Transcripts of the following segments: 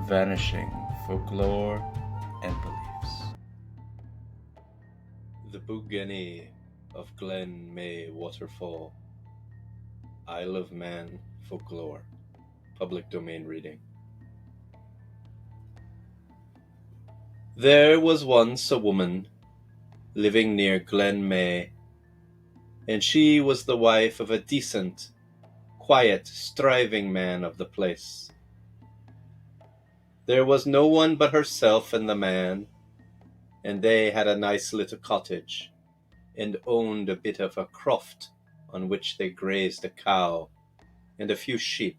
vanishing folklore and beliefs. The Buggane of Glen, Meay, Waterfall. Isle of Man folklore. Public domain reading. There was once a woman living near Glen, Meay, and she was the wife of a decent, quiet, striving man of the place. There was no one but herself and the man, and they had a nice little cottage, and owned a bit of a croft on which they grazed a cow and a few sheep,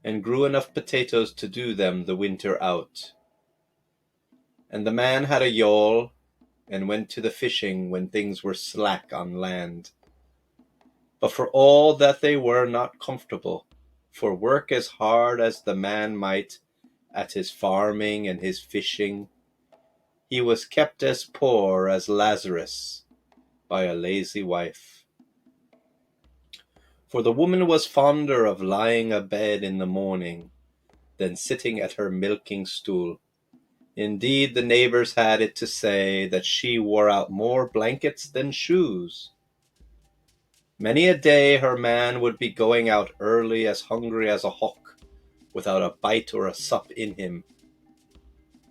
and grew enough potatoes to do them the winter out. And the man had a yawl, and went to the fishing when things were slack on land. But for all that they were not comfortable, for work as hard as the man might at his farming and his fishing, he was kept as poor as Lazarus by a lazy wife. For the woman was fonder of lying abed in the morning than sitting at her milking stool. Indeed, the neighbors had it to say that she wore out more blankets than shoes. Many a day her man would be going out early as hungry as a hawk, without a bite or a sup in him.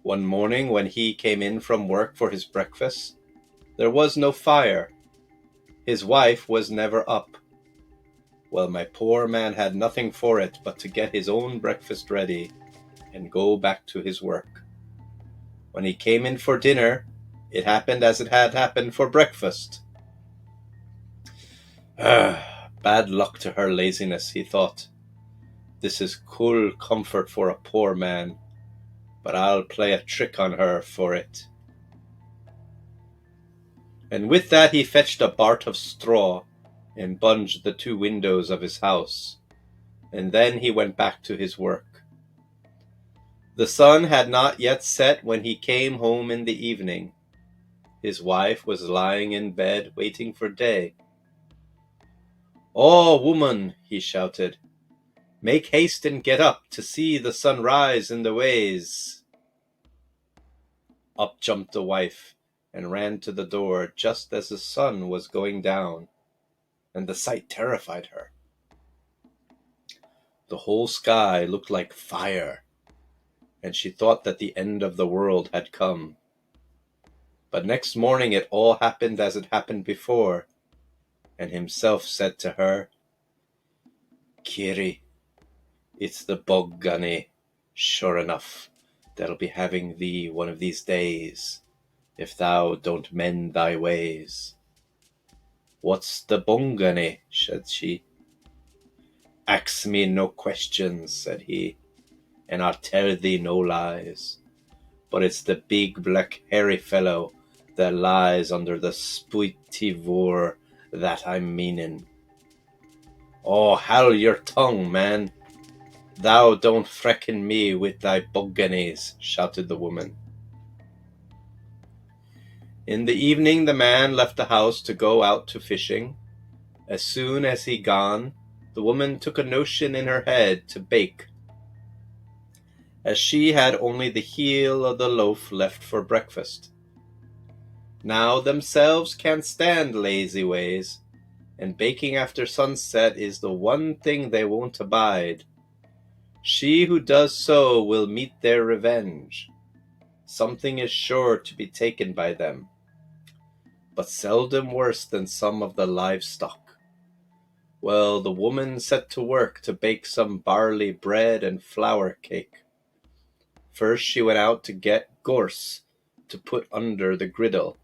One morning when he came in from work for his breakfast, there was no fire. His wife was never up. Well, my poor man had nothing for it but to get his own breakfast ready and go back to his work. When he came in for dinner, it happened as it had happened for breakfast. Bad luck to her laziness, he thought. This is cool comfort for a poor man, but I'll play a trick on her for it. And with that he fetched a bart of straw and bunged the 2 windows of his house, and then he went back to his work. The sun had not yet set when he came home in the evening. His wife was lying in bed waiting for day. "Oh, woman," he shouted, "make haste and get up to see the sun rise in the ways." Up jumped the wife and ran to the door just as the sun was going down, and the sight terrified her. The whole sky looked like fire, and she thought that the end of the world had come. But next morning it all happened as it happened before, and himself said to her, "Kiri, it's the Buggane, sure enough, that'll be having thee one of these days, if thou don't mend thy ways." "What's the Buggane?" said she. "Ax me no questions," said he, "and I'll tell thee no lies. But it's the big black hairy fellow that lies under the spuity voor that I'm meanin'." "Oh, hal your tongue, man. Thou don't frecken me with thy Bugganes," shouted the woman. In the evening the man left the house to go out to fishing. As soon as he gone, the woman took a notion in her head to bake, as she had only the heel of the loaf left for breakfast. Now themselves can't stand lazy ways, and baking after sunset is the one thing they won't abide. She who does so will meet their revenge. Something is sure to be taken by them, but seldom worse than some of the livestock. Well, the woman set to work to bake some barley bread and flour cake. First she went out to get gorse to put under the griddle,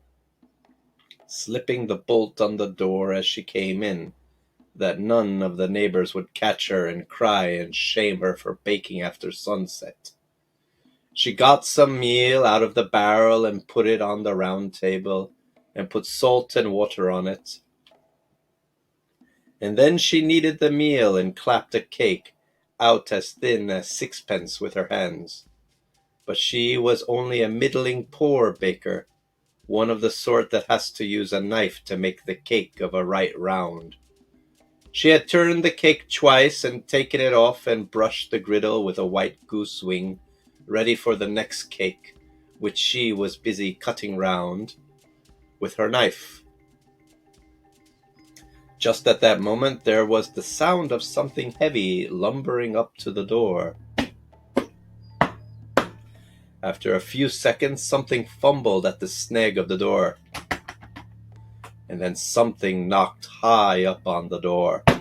slipping the bolt on the door as she came in, that none of the neighbors would catch her and cry and shame her for baking after sunset. She got some meal out of the barrel and put it on the round table, and put salt and water on it. And then she kneaded the meal and clapped a cake out as thin as 6pence with her hands. But she was only a middling poor baker, one of the sort that has to use a knife to make the cake of a right round. She had turned the cake twice and taken it off and brushed the griddle with a white goose wing, ready for the next cake, which she was busy cutting round with her knife. Just at that moment there was the sound of something heavy lumbering up to the door. After a few seconds, something fumbled at the snag of the door, and then something knocked high up on the door. A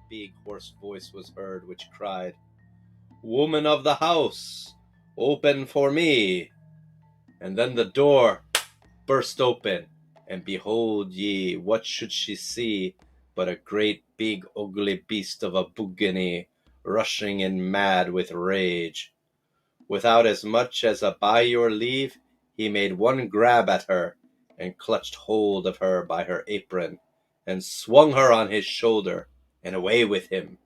big hoarse voice was heard which cried, "Woman of the house, open for me!" And then the door burst open, and behold ye, what should she see but a great big ugly beast of a Buggane, rushing in mad with rage. Without as much as a by your leave, he made one grab at her, and clutched hold of her by her apron, and swung her on his shoulder, and away with him.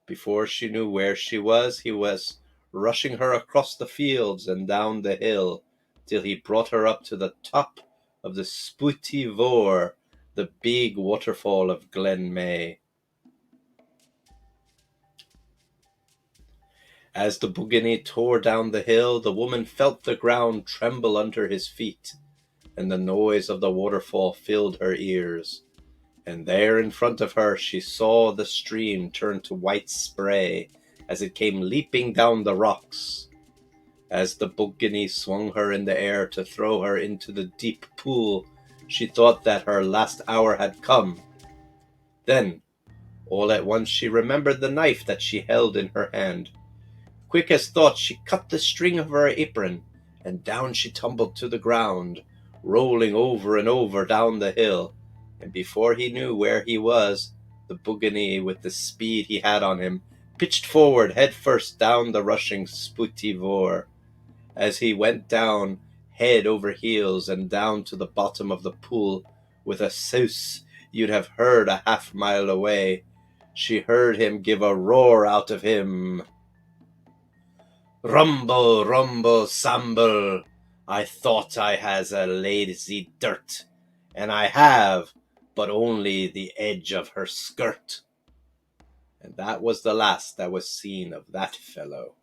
Before she knew where she was, he was rushing her across the fields and down the hill, till he brought her up to the top of the Spooty Vor, the big waterfall of Glen Meay. As the Buggane tore down the hill, the woman felt the ground tremble under his feet, and the noise of the waterfall filled her ears. And there in front of her she saw the stream turn to white spray as it came leaping down the rocks. As the Buggane swung her in the air to throw her into the deep pool, she thought that her last hour had come. Then, all at once, she remembered the knife that she held in her hand. Quick as thought, she cut the string of her apron, and down she tumbled to the ground, rolling over and over down the hill. And before he knew where he was, the Buggane, with the speed he had on him, pitched forward head first down the rushing Spooty Vor. As he went down, head over heels, and down to the bottom of the pool, with a souse you'd have heard a half-mile away, she heard him give a roar out of him. "Rumble, rumble, samble, I thought I has a lazy dirt, and I have, but only the edge of her skirt." And that was the last that was seen of that fellow.